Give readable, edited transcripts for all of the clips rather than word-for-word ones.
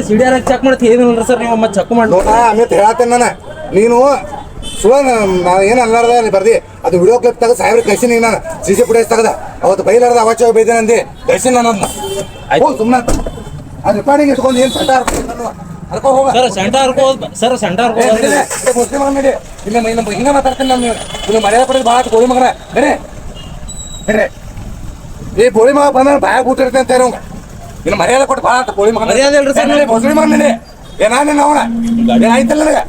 ಸಿಡಿಯಾರ check ಮಾಡ್ತಿ ಏನಿಲ್ಲ sir ನೀವು ಮತ್ತೆ ಚೆಕ್ ಮಾಡಿ ಅಮಿತ್ ಹೇಳತ್ತೇನೆ ನಾನು ನೀನು ಸುಳ ನಾ ಏನು ಅಲ್ಲಾರ್ದ ನೀ ಬರ್ದಿ ಅದು ವಿಡಿಯೋ ಕ್ಲಿಪ್ ತೆಗೆದು ಸಾಹೇಬ್ರಿಗೆ ಕಳ್ಸಿನಿ ನಾನು CC ಫುಟೇಜ್ ತೆಗೆದ ಅವತ್ತು ಬೈಲಾರ್ದ ಅವಾಚ ಬೈದೇನೆ ಅಂದಿ ಕಳ್ಸಿನಿ ನಾನು ಅದನ್ನ ಸುಮ್ಮನೆ ಅದು ರೆಕಾರ್ಡಿಂಗ್ ಇಟ್ಕೊಂಡು ಏನು ಸೆಂಟ ಅರ್ಕೋ ಹೋಗ sir centre sir centre Muslim ನಡಿ ಇಲ್ಲ ಹಿಂಗೆ ಮಾತಾಡ್ತೀನಿ ನಾನು ನೀವು ಮರ್ಯಾದೆ ಪಡೆದು ಭಾಳ ಕೋಳಿ ಮಗನ ಬೇರೆ ಬೇರೆ ಈ ಕೋಳಿ ಮಗ ಬಂದ ಬಾಯಾಗ ಊಟಿರ್ತೇನೆ ಅಂತ ಹೇಳೋಂಗ ಇನ್ನು ಮರ್ಯಾದೆ ಕೊಟ್ಟು ಭಾಳ ಅಂತ ಕೋಳಿ ಮಗನ ಮರ್ಯಾದೆ ಇಲ್ರಿ ಸರ್ ಮುಸ್ಲಿಮ್ ಮಗನ ನಡಿ ಏನಾನೇನು ಅವನ ಏನಾಯ್ತಲ್ಲ ನನಗೆ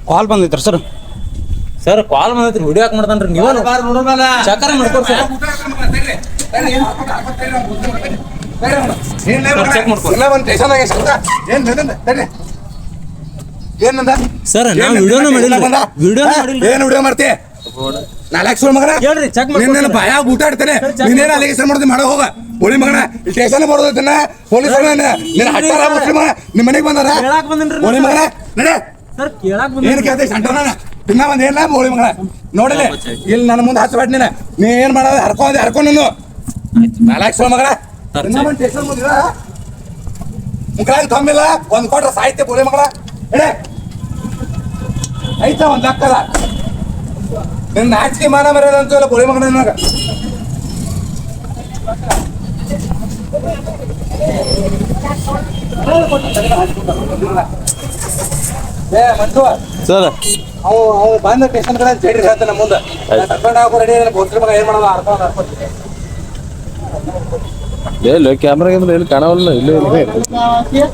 ಕಾಲ್ ಬಂದೈತ್ರಿ ಸರ್ ಸರ್ ಕಾಲ್ ಬಂದೈತ್ರಿ ವಿಡಿಯೋ ಹಾಕಿ ಮಾಡ್ತಾನ್ರಿ ನೀವು ಚಕ್ರ ಮಾಡ್ಕೊಡ್ರಿ ಸರ್ ನಾವು ವಿಡಿಯೋನ ಮಾಡಿಲ್ಲ ಏನು ವಿಡಿಯೋ ಮಾಡ್ತಿ ನಾಲ್ಕು ಸುಳ್ಳು ಮಗನ ಹೇಳ್ರಿ ಚೆಕ್ ನಿನ್ನ ಬಾಯಾಗ ಊಟ ಇಡ್ತೇನೆ ನೀನೇನು ಅಲಿಗೇಷನ್ ಮಾಡ್ತೀನಿ ಮಾಡೋ ಹೋಗ ಹೋಳಿ ಮಗನ ಸ್ಟೇಷನ್ ಬರೋದನ್ನ ಪೊಲೀಸ್ ನಿನ್ನ ಹಟ್ಟಾರ ಮುಸ್ಲಿಮ ನಿಮ್ಮ ಮನೆಗೆ ಬಂದಾರ ಕೇಳಾಕ್ ಬಂದನ್ರಿ ಹೋಳಿ ಮಗನ ನಡೆ ಸರ್ ಕೇಳಾಕ್ ಏನ್ ಕೇಳ್ತಿ ಸಂಟೋನ ತಿನ್ನ ಬಂದ ಏನ ಹೋಳಿ ಮಗನ ನೋಡಿಲ್ಲ ಇಲ್ಲಿ ನನ್ನ ಮುಂದೆ ಹಚ್ಚಬೇಡ ನೀ ಏನ್ ಮಾಡೋದು ಹರ್ಕೊ ನೀನು ನಾಲ್ಕು ಸುಳ್ಳು ಮಗನ ಸ್ಟೇಷನ್ ಮುಂದಿರ ಮುಖಾಗಿ ತಮ್ಮಿಲ್ಲ ಒಂದ್ ಕೊಟ್ರ ಸಾಹಿತ್ಯ ಹೋಳಿ ಮಗನ ನಡೆ ಐತ ಒಂದ್ ಲೆಕ್ಕದ ನಿನ್ನ ನಾಚಿಕೆ ಮಾನ ಮರ್ಯಾದ ಅಂತಲ್ಲ ಬೋಳಿ ಮಗನ ನನಗ ಸರ್ ಅವ್ ಬಂದ ಸ್ಟೇಷನ್ ಕಡೆ ಚೇಡಿ ಹೇಳ್ತಾನೆ ಮುಂದೆ ಕರ್ಕೊಂಡು ಹಾಕೋ ರೆಡಿ ಬೋಸ್ರಿ ಮಗ ಏನ್ ಮಾಡೋದು ಎಲ್ಲ ಕ್ಯಾಮ್ರಾ ಎಲ್ಲಿ ಕಾಣವಲ್ಲ ಇಲ್ಲೇ ಇಲ್ಲ